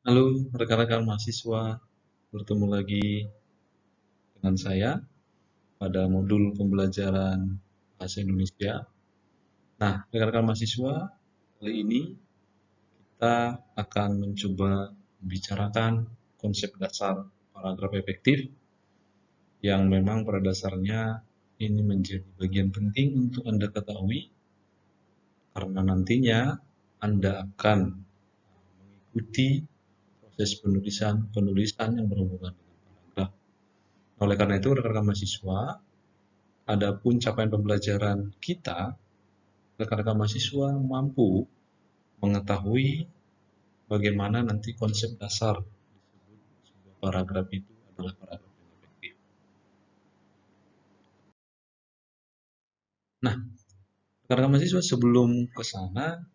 Halo rekan-rekan mahasiswa, bertemu lagi dengan saya pada modul pembelajaran Bahasa Indonesia. Nah, rekan-rekan mahasiswa, kali ini kita akan mencoba membicarakan konsep dasar paragraf efektif yang memang pada dasarnya ini menjadi bagian penting untuk Anda ketahui karena nantinya Anda akan mengikuti proses penulisan yang berhubungan dengan paragraf. Oleh karena itu, rekan-rekan mahasiswa, adapun capaian pembelajaran kita, rekan-rekan mahasiswa mampu mengetahui bagaimana nanti konsep dasar disebut sebuah paragraf itu adalah paragraf yang efektif. Nah, rekan-rekan mahasiswa sebelum ke sana,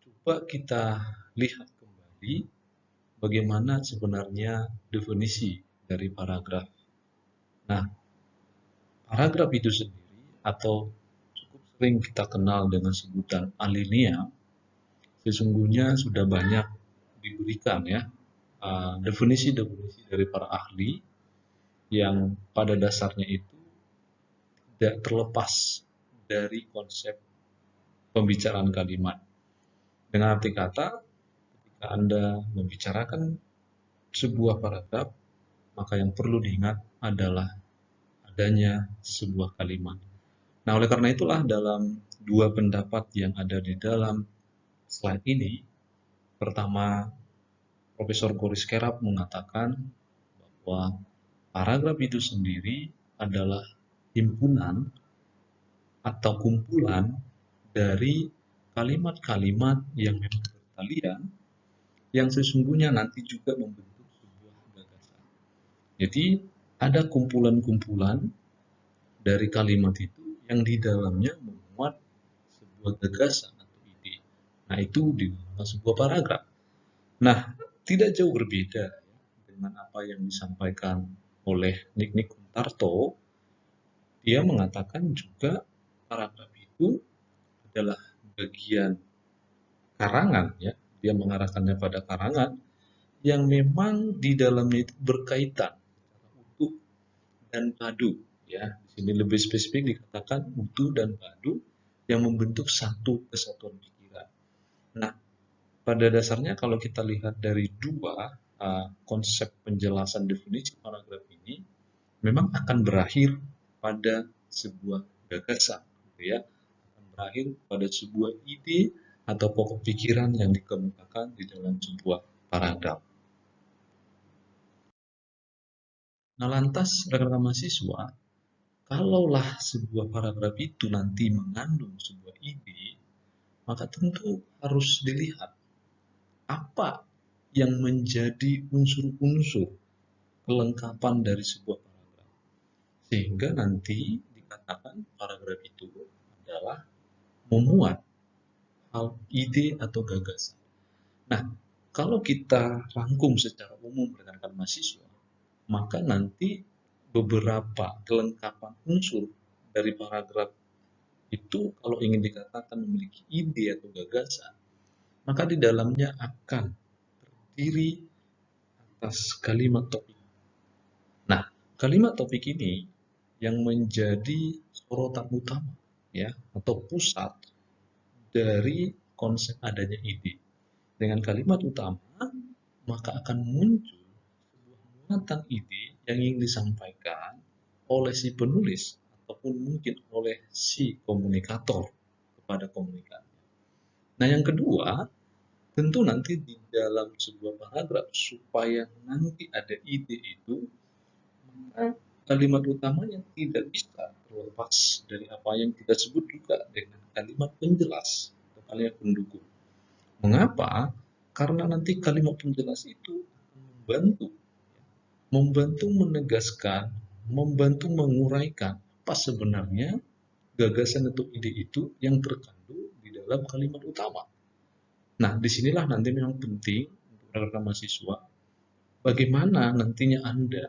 coba kita lihat kembali bagaimana sebenarnya definisi dari paragraf. Nah, paragraf itu sendiri atau cukup sering kita kenal dengan sebutan alinea, sesungguhnya sudah banyak diberikan ya definisi-definisi dari para ahli yang pada dasarnya itu tidak terlepas dari konsep pembicaraan kalimat. Dengan arti kata, ketika Anda membicarakan sebuah paragraf, maka yang perlu diingat adalah adanya sebuah kalimat. Nah, oleh karena itulah dalam dua pendapat yang ada di dalam slide ini, pertama, Profesor Boris Kerap mengatakan bahwa paragraf itu sendiri adalah himpunan atau kumpulan dari kalimat-kalimat yang memang bertalian yang sesungguhnya nanti juga membentuk sebuah gagasan. Jadi ada kumpulan-kumpulan dari kalimat itu yang di dalamnya memuat sebuah gagasan atau ide. Nah, itu di dalam sebuah paragraf. Nah, tidak jauh berbeda dengan apa yang disampaikan oleh Nick Kuntarto. Dia mengatakan juga paragraf itu adalah bagian karangan ya, dia mengarahkannya pada karangan yang memang di dalamnya itu berkaitan utuh dan padu ya. Di sini lebih spesifik dikatakan utuh dan padu yang membentuk satu kesatuan pikiran. Nah, pada dasarnya kalau kita lihat dari dua konsep penjelasan definisi paragraf ini memang akan berakhir pada sebuah gagasan gitu ya, akan berakhir pada sebuah ide atau pokok pikiran yang dikemukakan di dalam sebuah paragraf. Nah, lantas rekan-rekan mahasiswa, kalaulah sebuah paragraf itu nanti mengandung sebuah ide, maka tentu harus dilihat apa yang menjadi unsur-unsur kelengkapan dari sebuah paragraf. Sehingga nanti dikatakan paragraf itu adalah memuat hal ide atau gagasan. Nah, kalau kita rangkum secara umum rekan-rekan mahasiswa, maka nanti beberapa kelengkapan unsur dari paragraf itu kalau ingin dikatakan memiliki ide atau gagasan, maka di dalamnya akan terdiri atas kalimat topik. Nah, kalimat topik ini yang menjadi sorotan utama ya atau pusat dari konsep adanya ide. Dengan kalimat utama, maka akan muncul sebuah muatan ide yang ingin disampaikan oleh si penulis ataupun mungkin oleh si komunikator kepada komunikannya. Nah, yang kedua, tentu nanti di dalam sebuah paragraf supaya nanti ada ide itu, maka kalimat utamanya tidak bisa terlepas dari apa yang kita sebut juga dengan kalimat penjelas atau kalimat pendukung. Mengapa? Karena nanti kalimat penjelas itu membantu membantu menegaskan, membantu menguraikan apa sebenarnya gagasan atau ide itu yang terkandung di dalam kalimat utama. Nah, disinilah nanti memang penting untuk rekan mahasiswa, bagaimana nantinya Anda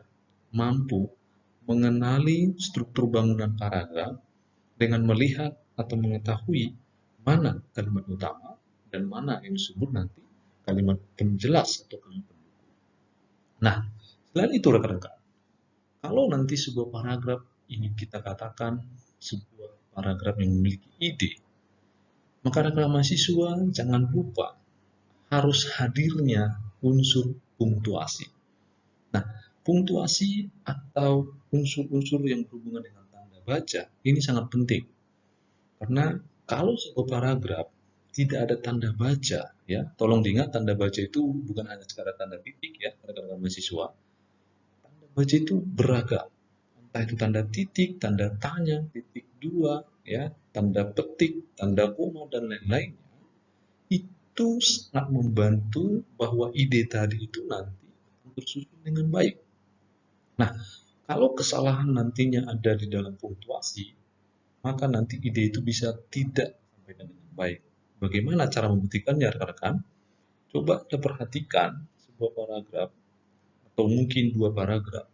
mampu mengenali struktur bangunan paragraf dengan melihat atau mengetahui mana kalimat utama dan mana yang disebut nanti kalimat penjelas atau kalimat pendukung. Nah, selain itu rekan-rekan, kalau nanti sebuah paragraf ini kita katakan sebuah paragraf yang memiliki ide, maka rekan mahasiswa jangan lupa harus hadirnya unsur punktuasi. Nah, punktuasi atau unsur-unsur yang berhubungan dengan tanda baca ini sangat penting. Karena kalau sebuah paragraf tidak ada tanda baca, ya, tolong diingat tanda baca itu bukan hanya sekadar tanda titik ya, rekan-rekan mahasiswa. Tanda baca itu beragam. Entah itu tanda titik, tanda tanya, titik dua, ya, tanda petik, tanda koma dan lain-lainnya. Itu sangat membantu bahwa ide tadi itu nanti tersusun dengan baik. Nah, kalau kesalahan nantinya ada di dalam punktuasi, maka nanti ide itu bisa tidak disampaikan dengan baik. Bagaimana cara membuktikannya, rekan-rekan? Coba Anda perhatikan sebuah paragraf atau mungkin dua paragraf.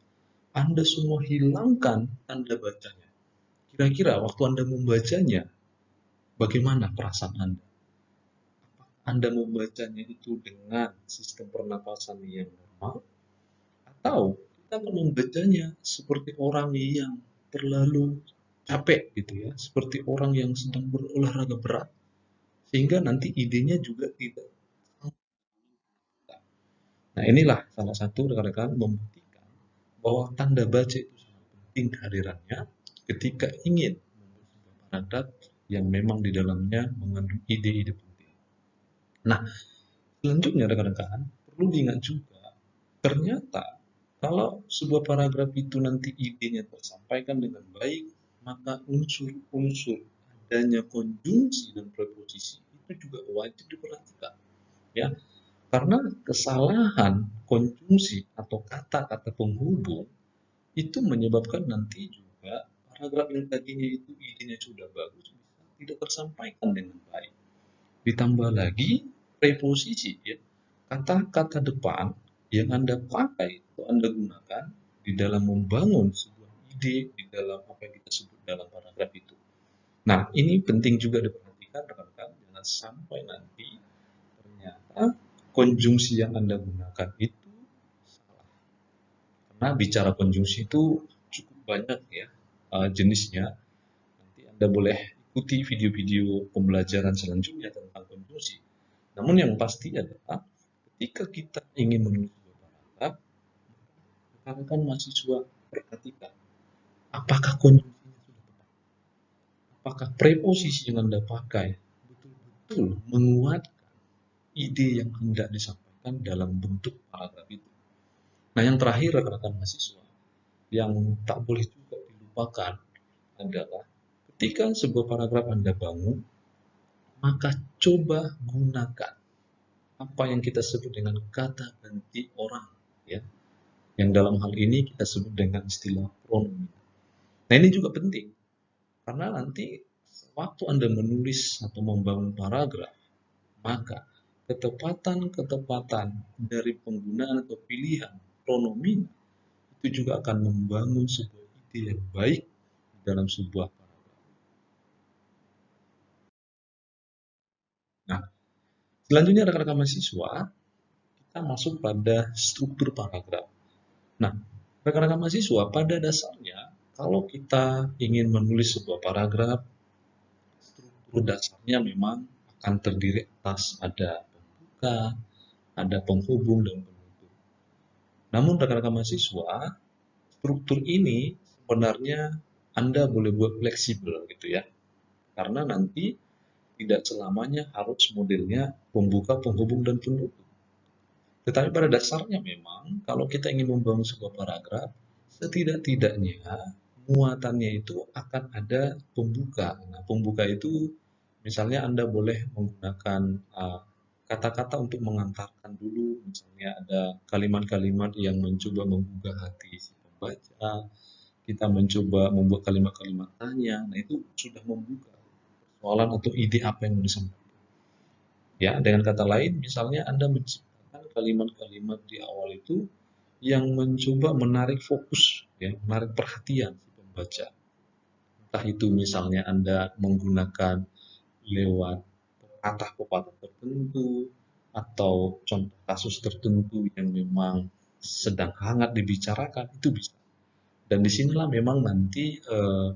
Anda semua hilangkan tanda bacanya. Kira-kira waktu Anda membacanya, bagaimana perasaan Anda? Anda membacanya itu dengan sistem pernapasan yang normal, atau kita akan membacanya seperti orang yang terlalu capek gitu ya, seperti orang yang sedang berolahraga berat, sehingga nanti idenya juga tidak. Nah, inilah salah satu rekan-rekan membuktikan bahwa tanda baca itu sangat penting kehadirannya ketika ingin membuat sebuah paragraf yang memang di dalamnya mengandung ide-ide penting. Nah, selanjutnya rekan-rekan perlu diingat juga, ternyata kalau sebuah paragraf itu nanti idenya tersampaikan dengan baik, maka unsur-unsur adanya konjungsi dan preposisi itu juga wajib diperhatikan. Ya, karena kesalahan konjungsi atau kata-kata penghubung itu menyebabkan nanti juga paragraf yang tadinya itu idenya sudah bagus bisa tidak tersampaikan dengan baik. Ditambah lagi preposisi ya, kata-kata depan yang Anda pakai atau Anda gunakan di dalam membangun sebuah ide di dalam apa yang kita sebut dalam paragraf itu. Nah, ini penting juga diperhatikan rekan-rekan, jangan sampai nanti ternyata konjungsi yang Anda gunakan itu salah. Karena bicara konjungsi itu cukup banyak ya jenisnya. Nanti Anda boleh ikuti video-video pembelajaran selanjutnya tentang konjungsi. Namun yang pasti adalah ketika kita ingin menulis sebuah paragraf, rekan-rekan mahasiswa perhatikan apakah konjungsinya sudah tepat, apakah preposisi yang Anda pakai betul-betul menguatkan ide yang hendak disampaikan dalam bentuk paragraf itu. Nah, yang terakhir rekan-rekan mahasiswa yang tak boleh juga dilupakan adalah ketika sebuah paragraf Anda bangun, maka coba gunakan apa yang kita sebut dengan kata ganti orang, ya. Yang dalam hal ini kita sebut dengan istilah pronomen. Nah, ini juga penting karena nanti waktu Anda menulis atau membangun paragraf, maka ketepatan-ketepatan dari penggunaan atau pilihan pronomen itu juga akan membangun sebuah ide yang baik dalam sebuah paragraf. Nah, selanjutnya rekan-rekan mahasiswa, kita masuk pada struktur paragraf. Nah, rekan-rekan mahasiswa, pada dasarnya kalau kita ingin menulis sebuah paragraf, struktur dasarnya memang akan terdiri atas ada pembuka, ada penghubung, dan penutup. Namun rekan-rekan mahasiswa, struktur ini sebenarnya Anda boleh buat fleksibel gitu ya. Karena nanti tidak selamanya harus modelnya pembuka, penghubung, dan penutup. Tetapi pada dasarnya memang kalau kita ingin membangun sebuah paragraf, setidak-tidaknya muatannya itu akan ada pembuka. Nah, pembuka itu misalnya Anda boleh menggunakan kata-kata untuk mengantarkan dulu, misalnya ada kalimat-kalimat yang mencoba menggugah hati si pembaca, kita mencoba membuat kalimat-kalimat tanya, nah itu sudah membuka persoalan atau ide apa yang mau disampaikan. Ya, dengan kata lain, misalnya Anda menciptakan kalimat-kalimat di awal itu yang mencoba menarik fokus, ya, menarik perhatian si pembaca. Entah itu misalnya Anda menggunakan lewat pepatah-pepatah tertentu, atau contoh kasus tertentu yang memang sedang hangat dibicarakan, itu bisa. Dan disinilah memang nanti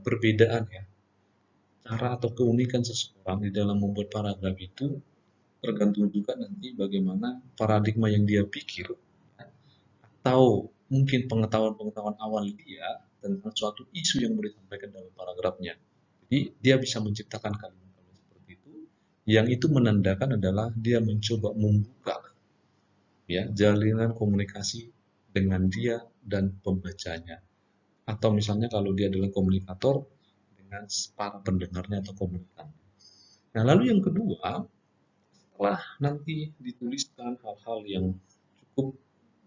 perbedaan ya, cara atau keunikan seseorang di dalam membuat paragraf itu tergantung juga nanti bagaimana paradigma yang dia pikir, ya, atau mungkin pengetahuan-pengetahuan awal dia tentang suatu isu yang mau disampaikan dalam paragrafnya. Jadi dia bisa menciptakan kalimat-kalimat seperti itu, yang itu menandakan adalah dia mencoba membuka ya jalinan komunikasi dengan dia dan pembacanya. Atau misalnya kalau dia adalah komunikator dengan para pendengarnya atau komunikannya. Nah, lalu yang kedua, setelah nanti dituliskan hal-hal yang cukup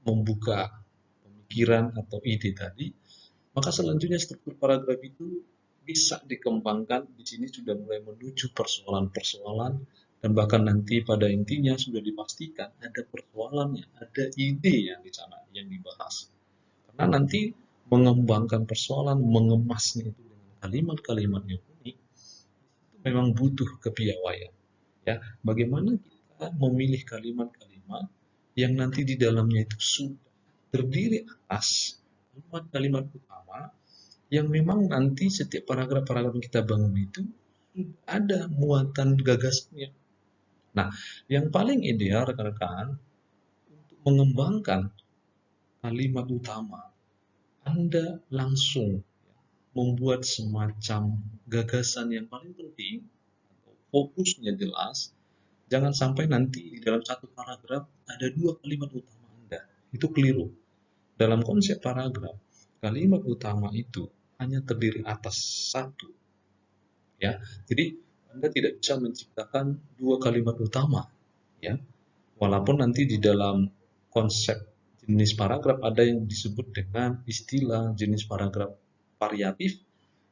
membuka pemikiran atau ide tadi, maka selanjutnya struktur paragraf itu bisa dikembangkan. Di sini sudah mulai menuju persoalan-persoalan dan bahkan nanti pada intinya sudah dipastikan ada persoalannya, ada ide yang di sana yang dibahas. Karena nanti mengembangkan persoalan, mengemasnya itu dengan kalimat-kalimat yang unik, itu memang butuh kepiawaian. Ya, bagaimana kita memilih kalimat-kalimat yang nanti di dalamnya itu sudah terdiri atas kalimat-kalimat utama yang memang nanti setiap paragraf-paragraf yang kita bangun itu ada muatan gagasannya. Nah, yang paling ideal rekan-rekan untuk mengembangkan kalimat utama, Anda langsung membuat semacam gagasan yang paling penting, fokusnya jelas. Jangan sampai nanti di dalam satu paragraf ada dua kalimat utama Anda. Itu keliru. Dalam konsep paragraf, kalimat utama itu hanya terdiri atas satu. Ya, jadi Anda tidak bisa menciptakan dua kalimat utama. Ya, walaupun nanti di dalam konsep jenis paragraf ada yang disebut dengan istilah jenis paragraf variatif,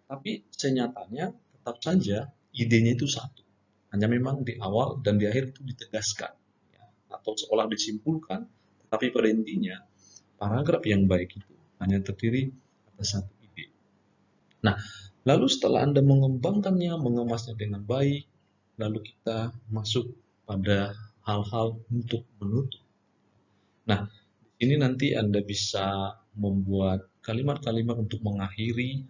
tapi senyatanya tetap saja idenya itu satu. Hanya memang di awal dan di akhir itu ditegaskan, ya, atau seolah disimpulkan, tetapi pada intinya paragraf yang baik itu hanya terdiri atas satu ide. Nah, lalu setelah Anda mengembangkannya, mengemasnya dengan baik, lalu kita masuk pada hal-hal untuk menutup. Nah, ini nanti Anda bisa membuat kalimat-kalimat untuk mengakhiri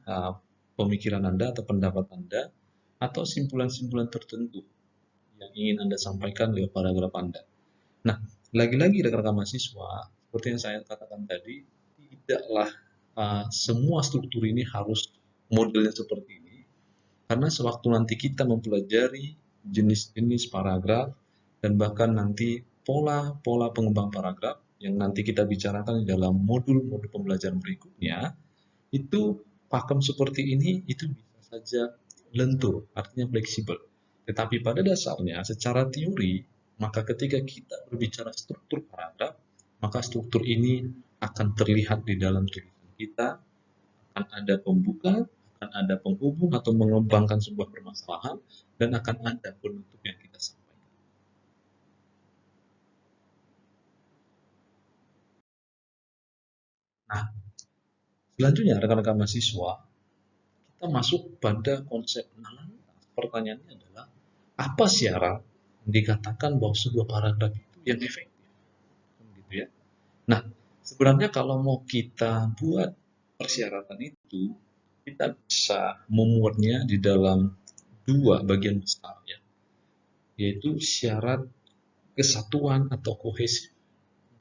pemikiran Anda atau pendapat Anda, atau simpulan-simpulan tertentu yang ingin Anda sampaikan lewat paragraf Anda. Nah, lagi-lagi rekan-rekan mahasiswa, seperti yang saya katakan tadi, tidaklah semua struktur ini harus modelnya seperti ini, karena sewaktu nanti kita mempelajari jenis-jenis paragraf dan bahkan nanti pola-pola pengembang paragraf yang nanti kita bicarakan dalam modul-modul pembelajaran berikutnya, itu pakem seperti ini itu bisa saja lentur, artinya fleksibel. Tetapi pada dasarnya secara teori, maka ketika kita berbicara struktur paragraf, maka struktur ini akan terlihat di dalam tulisan kita, akan ada pembuka, akan ada penghubung atau mengembangkan sebuah permasalahan, dan akan ada penutup yang kita sampaikan. Nah, selanjutnya rekan-rekan mahasiswa, kita masuk pada konsep analisa. Pertanyaannya adalah, apa syarat yang dikatakan bahwa sebuah paragraf itu yang efektif? Gitu ya. Nah, sebenarnya kalau mau kita buat persyaratan itu, kita bisa memuatnya di dalam dua bagian besar ya, yaitu syarat kesatuan atau kohesi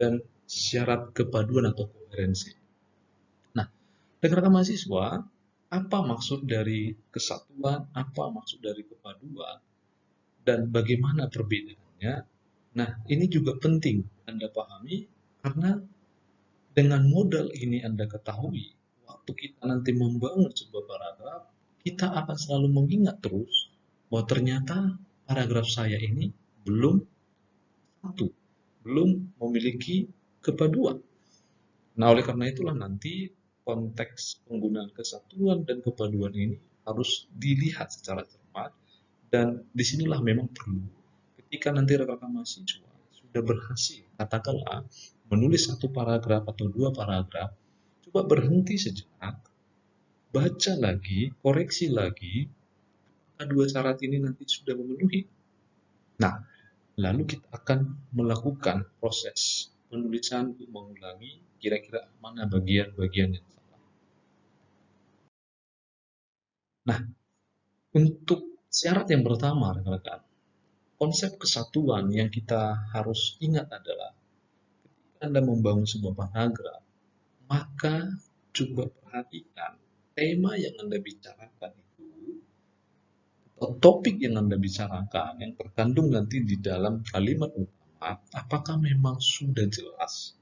dan syarat kepaduan atau koherensi. Nah, rekan-rekan mahasiswa, apa maksud dari kesatuan, apa maksud dari kepaduan, dan bagaimana perbedaannya? Nah, ini juga penting Anda pahami, karena dengan modal ini Anda ketahui, waktu kita nanti membangun sebuah paragraf, kita akan selalu mengingat terus bahwa ternyata paragraf saya ini belum satu, belum memiliki kepaduan. Nah, oleh karena itulah nanti konteks penggunaan kesatuan dan kepaduan ini harus dilihat secara cermat, dan disinilah memang perlu ketika nanti rekan-rekan mahasiswa sudah berhasil, katakanlah menulis satu paragraf atau dua paragraf, coba berhenti sejenak, baca lagi, koreksi lagi, dua syarat ini nanti sudah memenuhi. Nah, Lalu kita akan melakukan proses penulisan untuk mengulangi kira-kira mana bagian-bagian yang salah. Nah, untuk syarat yang pertama, rekan-rekan, konsep kesatuan yang kita harus ingat adalah ketika Anda membangun sebuah paragraf, maka coba perhatikan tema yang Anda bicarakan itu atau topik yang Anda bicarakan yang terkandung nanti di dalam kalimat utama, apakah memang sudah jelas,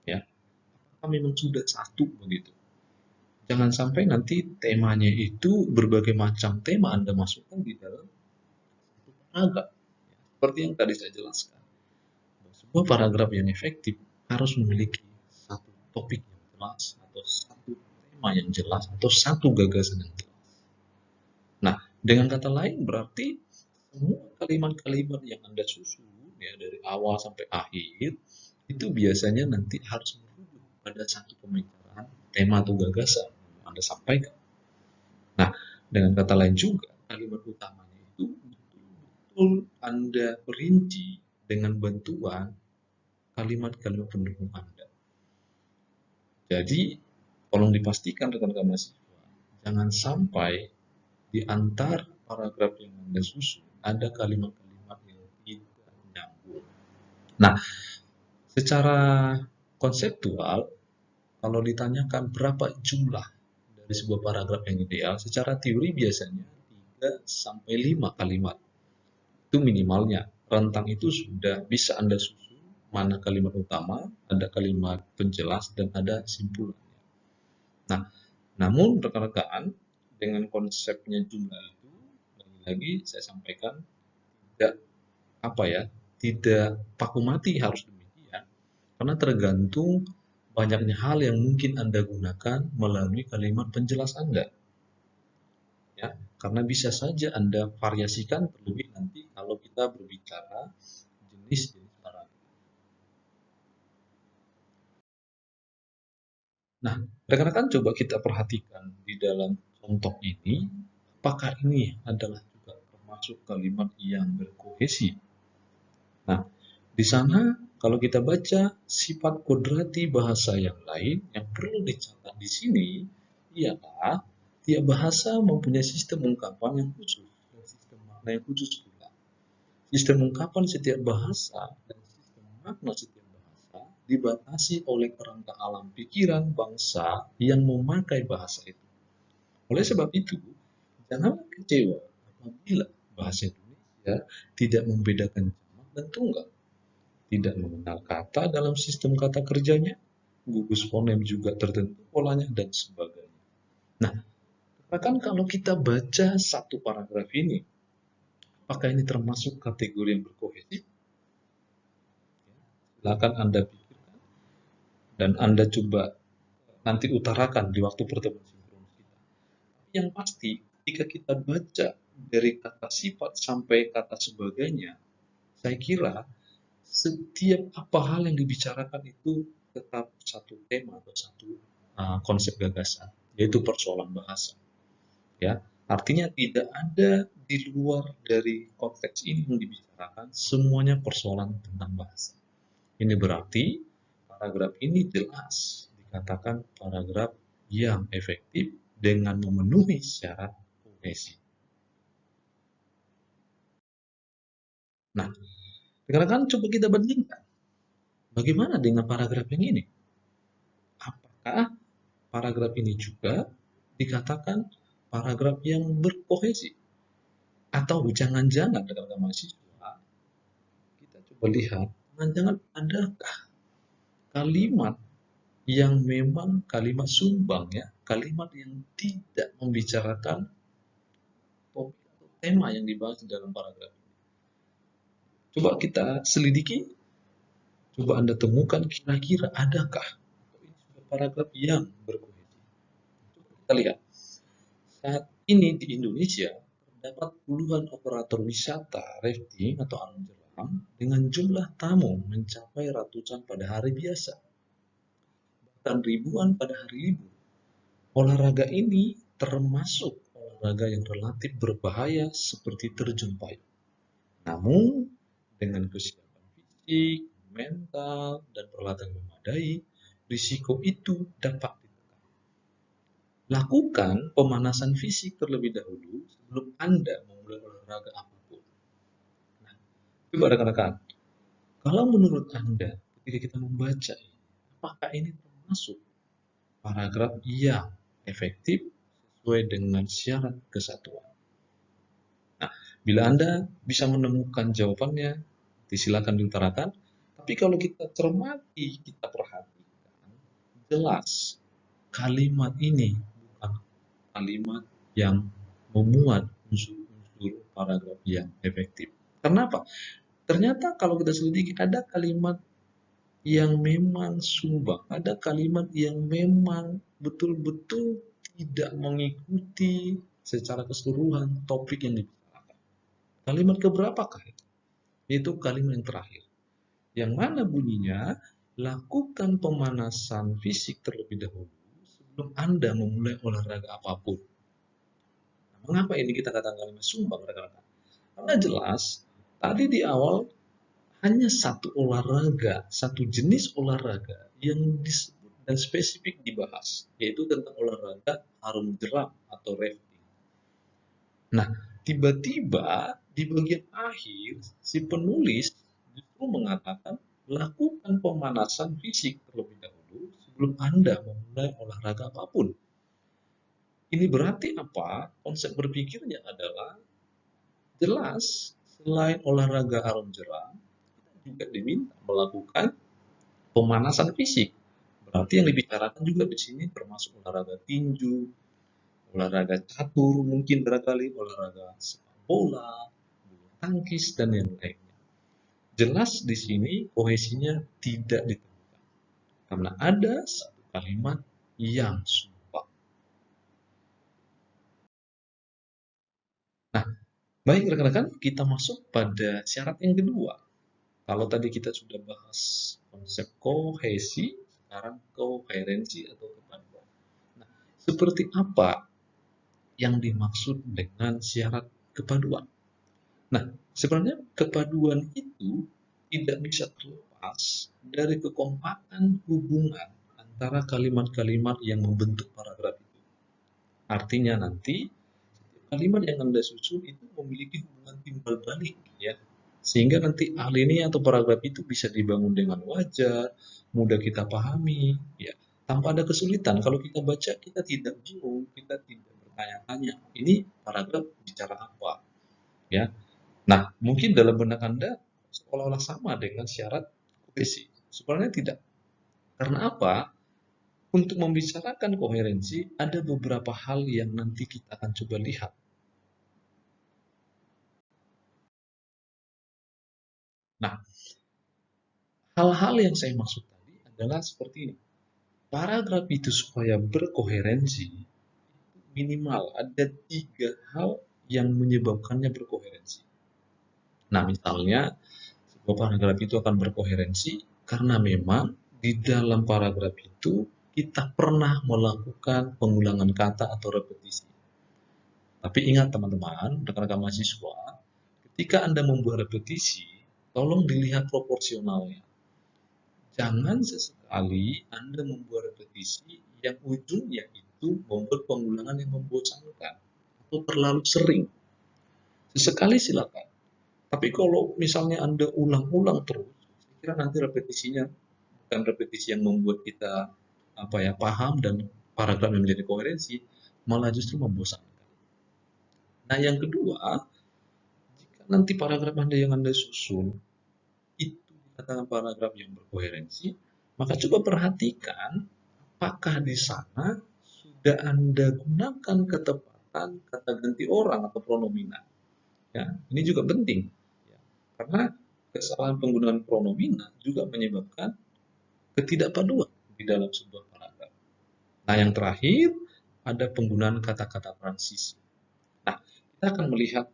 ya, apakah memang sudah satu begitu. Jangan sampai nanti temanya itu berbagai macam tema Anda masukkan di dalam satu paragraf. Seperti yang tadi saya jelaskan, sebuah paragraf yang efektif harus memiliki satu topik yang jelas atau satu tema yang jelas atau satu gagasan yang jelas. Nah, dengan kata lain berarti semua kalimat-kalimat yang Anda susun ya dari awal sampai akhir itu biasanya nanti harus merujuk pada satu pembicaraan tema atau gagasan yang Anda sampaikan. Nah, dengan kata lain juga kalimat utamanya itu betul-betul Anda perinci dengan bantuan kalimat-kalimat pendukung Anda. Jadi, tolong dipastikan rekan-rekan mahasiswa, jangan sampai di antara paragraf yang Anda susun ada kalimat-kalimat yang tidak nyambung. Nah, secara konseptual, kalau ditanyakan berapa jumlah dari sebuah paragraf yang ideal, secara teori biasanya 3 sampai 5 kalimat. Itu minimalnya. Rentang itu sudah bisa Anda susun mana kalimat utama, ada kalimat penjelas, dan ada simpulan. Nah, namun rekan-rekan dengan konsepnya jumlah itu, lagi-lagi saya sampaikan tidak tidak paku mati harus demikian, karena tergantung banyaknya hal yang mungkin Anda gunakan melalui kalimat penjelas Anda. Ya, karena bisa saja Anda variasikan terlebih nanti kalau kita berbicara jenis-jenis paragraf. Nah, rekan-rekan coba kita perhatikan di dalam contoh ini, apakah ini adalah juga termasuk kalimat yang berkohesi? Nah, di sana kalau kita baca sifat kodrati bahasa yang lain yang perlu dicatat di sini ialah tiap bahasa mempunyai sistem ungkapan yang khusus dan sistem makna yang khusus pula. Sistem ungkapan setiap bahasa dan sistem makna setiap bahasa dibatasi oleh kerangka alam pikiran bangsa yang memakai bahasa itu. Oleh sebab itu, janganlah kecewa apabila bahasa Indonesia tidak membedakan jamak dan tunggal, tidak mengenal kata dalam sistem kata kerjanya, gugus fonem juga tertentu polanya, dan sebagainya. Nah, bahkan kalau kita baca satu paragraf ini, apakah ini termasuk kategori yang berkohesi? Silakan Anda pikirkan dan Anda coba nanti utarakan di waktu pertemuan sinkronis kita. Yang pasti, ketika kita baca dari kata sifat sampai kata sebagainya, saya kira setiap apa hal yang dibicarakan itu tetap satu tema atau satu konsep gagasan, yaitu persoalan bahasa. Ya, artinya tidak ada di luar dari konteks ini yang dibicarakan, semuanya persoalan tentang bahasa. Ini berarti paragraf ini jelas dikatakan paragraf yang efektif dengan memenuhi syarat kohesi. Nah, rekan-rekan coba kita bandingkan. Bagaimana dengan paragraf yang ini? Apakah paragraf ini juga dikatakan paragraf yang berkohesi? Atau jangan-jangan rekan-rekan mahasiswa, kita coba lihat, jangan-jangan adakah kalimat yang memang kalimat sumbang ya, kalimat yang tidak membicarakan topik atau tema yang dibahas di dalam paragraf ini. Coba kita selidiki, coba Anda temukan kira-kira adakah paragraf yang berkohesi. Coba kita lihat. Saat ini di Indonesia terdapat puluhan operator wisata rafting atau alam jeram dengan jumlah tamu mencapai ratusan pada hari biasa, bahkan ribuan pada hari libur. Olahraga ini termasuk olahraga yang relatif berbahaya seperti terjun payung. Namun, dengan kesiapan fisik, mental, dan peralatan memadai, risiko itu dapat ditekan. Lakukan pemanasan fisik terlebih dahulu sebelum Anda memulai olahraga apapun. Nah, coba rekan-rekan, kalau menurut Anda, ketika kita membaca ini, apakah ini termasuk paragraf yang efektif sesuai dengan syarat kesatuan? Nah, bila Anda bisa menemukan jawabannya, silakan diutarakan. Tapi kalau kita cermati, kita perhatikan, jelas kalimat ini bukan kalimat yang memuat unsur-unsur paragraf yang efektif. Kenapa? Ternyata kalau kita selidiki ada kalimat yang memang sumbang, ada kalimat yang memang betul-betul tidak mengikuti secara keseluruhan topik yang dibicarakan. Kalimat keberapakah itu? Yaitu kalimat yang terakhir. Yang mana bunyinya, lakukan pemanasan fisik terlebih dahulu sebelum Anda memulai olahraga apapun. Nah, mengapa ini kita katakan kalimat sumbang, rekan-rekan? Karena jelas, tadi di awal hanya satu olahraga, satu jenis olahraga yang disebut dan spesifik dibahas, yaitu tentang olahraga arung jeram atau rafting. Nah, tiba-tiba di bagian akhir si penulis justru mengatakan lakukan pemanasan fisik terlebih dahulu sebelum Anda memulai olahraga apapun. Ini berarti apa? Konsep berpikirnya adalah jelas selain olahraga arung jeram, kita juga diminta melakukan pemanasan fisik. Berarti yang dibicarakan juga di sini termasuk olahraga tinju, olahraga catur, mungkin barangkali olahraga sepak bola, bulu tangkis, dan yang lainnya. Jelas di sini kohesinya tidak ditemukan karena ada satu kalimat yang sumpah. Nah, baik rekan-rekan, kita masuk pada syarat yang kedua. Kalau tadi kita sudah bahas konsep kohesi, sekarang koherensi atau kepaduan. Nah, seperti apa yang dimaksud dengan syarat kepaduan? Nah, sebenarnya kepaduan itu tidak bisa terlepas dari kekompakan hubungan antara kalimat-kalimat yang membentuk paragraf itu. Artinya nanti kalimat yang Anda susun itu memiliki hubungan timbal balik ya. Sehingga nanti alinea atau paragraf itu bisa dibangun dengan wajar, mudah kita pahami ya. Tanpa ada kesulitan. Kalau kita baca kita tidak bingung, kita tidak bertanya-tanya. Ini paragraf bicara apa ya. Nah, mungkin dalam benak Anda seolah-olah sama dengan syarat kohesi. Sebenarnya tidak. Karena apa? Untuk membicarakan koherensi, ada beberapa hal yang nanti kita akan coba lihat. Nah, hal-hal yang saya maksud tadi adalah seperti ini. Paragraf itu supaya berkoherensi, minimal ada 3 hal yang menyebabkannya berkoherensi. Nah, misalnya, sebuah paragraf itu akan berkoherensi karena memang di dalam paragraf itu kita pernah melakukan pengulangan kata atau repetisi. Tapi ingat teman-teman, rekan-rekan mahasiswa, ketika Anda membuat repetisi, tolong dilihat proporsionalnya. Jangan sesekali Anda membuat repetisi yang ujungnya itu membuat pengulangan yang membosankan atau terlalu sering. Sesekali silakan. Tapi kalau misalnya Anda ulang-ulang terus, saya kira nanti repetisinya bukan repetisi yang membuat kita paham dan paragraf yang menjadi koherensi, malah justru membosankan. Nah, yang kedua, jika nanti paragraf Anda yang Anda susun itu dikatakan paragraf yang berkoherensi, maka coba perhatikan apakah di sana sudah Anda gunakan ketepatan kata ganti orang atau pronominan. Ya, ini juga penting. Ya, karena kesalahan penggunaan pronominan juga menyebabkan ketidakpaduan di dalam sebuah paragraf. Nah, yang terakhir ada penggunaan kata-kata transisi. Nah, kita akan melihat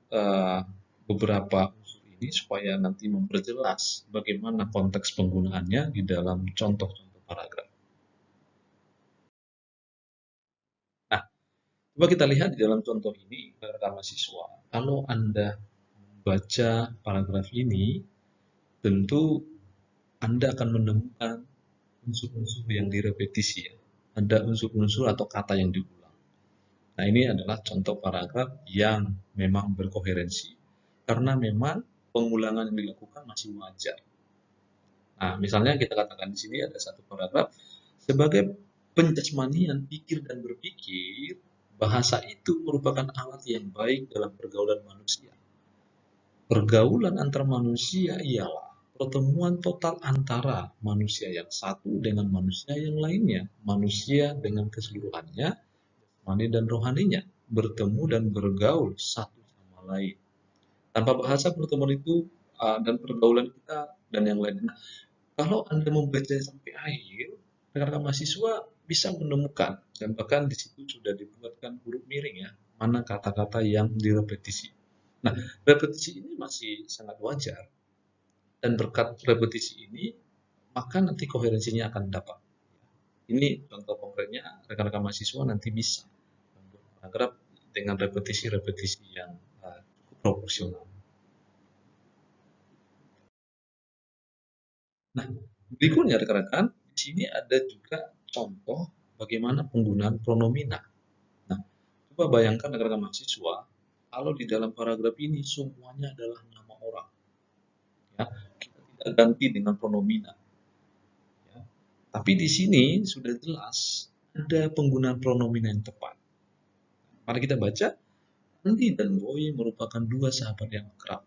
beberapa unsur ini supaya nanti memperjelas bagaimana konteks penggunaannya di dalam contoh-contoh paragraf. Nah, coba kita lihat di dalam contoh ini, rekan mahasiswa. Kalau Anda membaca paragraf ini, tentu Anda akan menemukan unsur-unsur yang direpetisi ya. Ada unsur-unsur atau kata yang diulang. Nah, ini adalah contoh paragraf yang memang berkoherensi. Karena memang pengulangan yang dilakukan masih wajar. Nah, misalnya kita katakan di sini ada satu paragraf, sebagai penjasmanian pikir dan berpikir, bahasa itu merupakan alat yang baik dalam pergaulan manusia. Pergaulan antar manusia ialah pertemuan total antara manusia yang satu dengan manusia yang lainnya, manusia dengan keseluruhannya, jasmani dan rohaninya, bertemu dan bergaul satu sama lain. Tanpa bahasa pertemuan itu dan pergaulan kita dan yang lainnya. Kalau Anda membaca sampai akhir, rekan-rekan mahasiswa bisa menemukan, dan bahkan di situ sudah dibuatkan huruf miring ya, mana kata-kata yang direpetisi. Nah, repetisi ini masih sangat wajar, dan berkat repetisi ini, maka nanti koherensinya akan dapat. Ini contoh konkretnya, rekan-rekan mahasiswa nanti bisa membuat paragraf dengan repetisi-repetisi yang cukup proporsional. Nah, berikutnya rekan-rekan, di sini ada juga contoh bagaimana penggunaan pronomina. Nah, coba bayangkan rekan-rekan mahasiswa, kalau di dalam paragraf ini semuanya adalah nama orang, ya, kita tidak ganti dengan pronomina. Ya. Tapi di sini sudah jelas ada penggunaan pronomina yang tepat. Mari kita baca, Andi dan Boy merupakan dua sahabat yang akrab.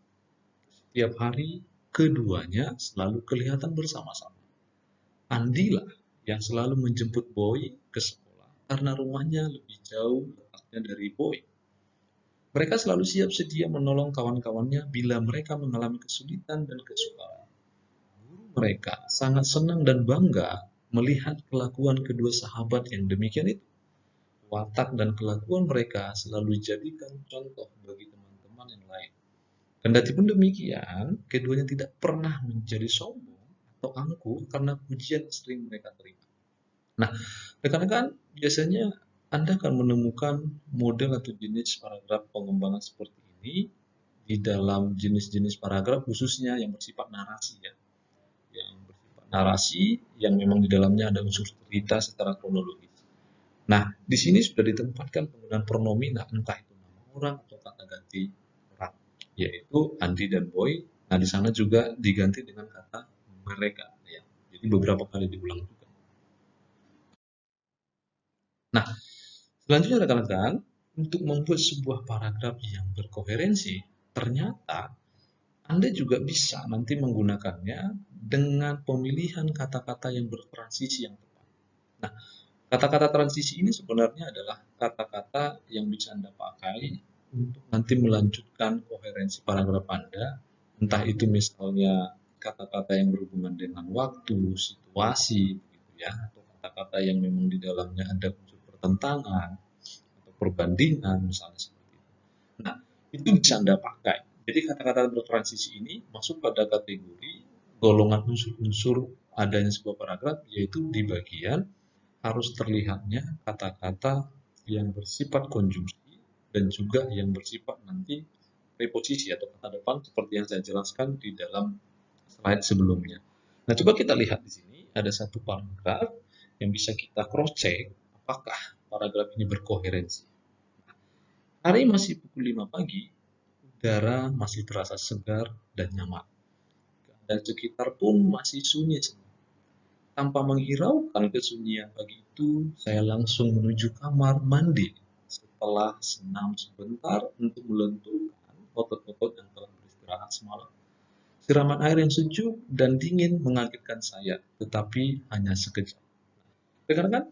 Setiap hari, keduanya selalu kelihatan bersama-sama. Andilah yang selalu menjemput Boy ke sekolah karena rumahnya lebih jauh letaknya dari Boy. Mereka selalu siap sedia menolong kawan-kawannya bila mereka mengalami kesulitan dan kesukaran. Guru mereka sangat senang dan bangga melihat kelakuan kedua sahabat yang demikian itu. Watak dan kelakuan mereka selalu dijadikan contoh bagi teman-teman yang lain. Kendati pun demikian, keduanya tidak pernah menjadi sombong atau angkuh karena pujian sering mereka terima. Nah, rekan-rekan, biasanya Anda akan menemukan model atau jenis paragraf pengembangan seperti ini di dalam jenis-jenis paragraf khususnya yang bersifat narasi ya. Yang bersifat narasi yang memang di dalamnya ada unsur cerita secara kronologis. Nah, di sini sudah ditempatkan penggunaan pronomina, entah itu nama orang atau kata ganti orang, yaitu Andi dan Boy. Nah, di sana juga diganti dengan kata mereka ya. Jadi beberapa kali diulang juga. Nah, selanjutnya rekan-rekan, untuk membuat sebuah paragraf yang berkoherensi, ternyata Anda juga bisa nanti menggunakannya dengan pemilihan kata-kata yang bertransisi yang tepat. Nah, kata-kata transisi ini sebenarnya adalah kata-kata yang bisa Anda pakai untuk nanti melanjutkan koherensi paragraf Anda, entah itu misalnya kata-kata yang berhubungan dengan waktu, situasi, gitu ya, atau kata-kata yang memang di dalamnya ada unsur pertentangan atau perbandingan, misalnya seperti itu. Nah, itu bisa Anda pakai. Jadi kata-kata bertransisi ini masuk pada kategori golongan unsur-unsur adanya sebuah paragraf, yaitu di bagian harus terlihatnya kata-kata yang bersifat konjungsi dan juga yang bersifat nanti preposisi atau kata depan seperti yang saya jelaskan di dalam slide sebelumnya. Nah, coba kita lihat di sini ada satu paragraf yang bisa kita cross check apakah paragraf ini berkoherensi. Hari masih pukul 5 pagi, udara masih terasa segar dan nyaman. Dan sekitar pun masih sunyi semua. Tanpa menghiraukan kesunyian pagi itu, saya langsung menuju kamar mandi setelah senam sebentar untuk melenturkan otot-otot yang telah beristirahat semalam. Siraman air yang sejuk dan dingin mengagetkan saya, tetapi hanya sekejap. Rekan-rekan,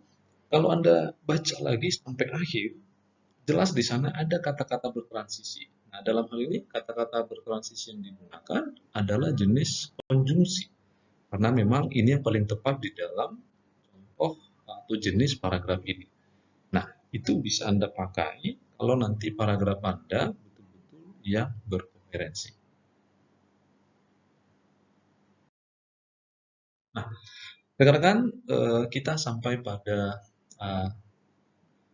kalau Anda baca lagi sampai akhir, jelas di sana ada kata-kata bertransisi. Nah, dalam hal ini kata-kata bertransisi yang digunakan adalah jenis konjungsi. Karena memang ini yang paling tepat di dalam contoh atau jenis paragraf ini. Nah, itu bisa Anda pakai kalau nanti paragraf Anda betul-betul yang berkoherensi. Nah, rekan-rekan, kita sampai pada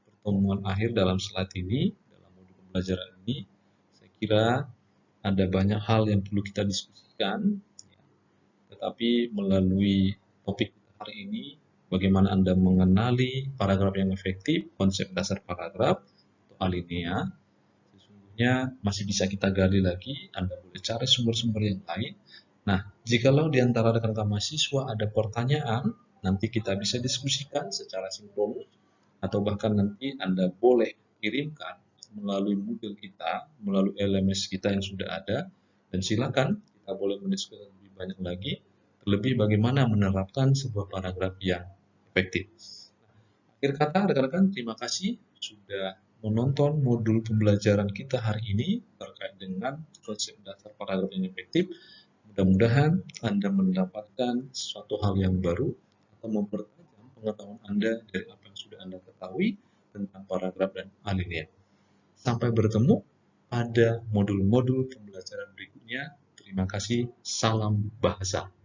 pertemuan akhir dalam slide ini, dalam modul pembelajaran ini. Saya kira ada banyak hal yang perlu kita diskusikan. tetapi melalui topik hari ini, bagaimana Anda mengenali paragraf yang efektif, konsep dasar paragraf, atau alinea, sesungguhnya masih bisa kita gali lagi. Anda boleh cari sumber-sumber yang lain. Nah, jikalau di antara rekan-rekan mahasiswa ada pertanyaan, nanti kita bisa diskusikan secara sinkronus, atau bahkan nanti Anda boleh kirimkan melalui Moodle kita, melalui LMS kita yang sudah ada, dan silakan kita boleh mendiskusikan lebih banyak lagi, terlebih bagaimana menerapkan sebuah paragraf yang efektif. Akhir kata, rekan-rekan, terima kasih sudah menonton modul pembelajaran kita hari ini terkait dengan konsep dasar paragraf yang efektif. Mudah-mudahan Anda mendapatkan suatu hal yang baru atau mempertajam pengetahuan Anda dari apa yang sudah Anda ketahui tentang paragraf dan alinea. Sampai bertemu pada modul-modul pembelajaran berikutnya. Terima kasih. Salam bahasa.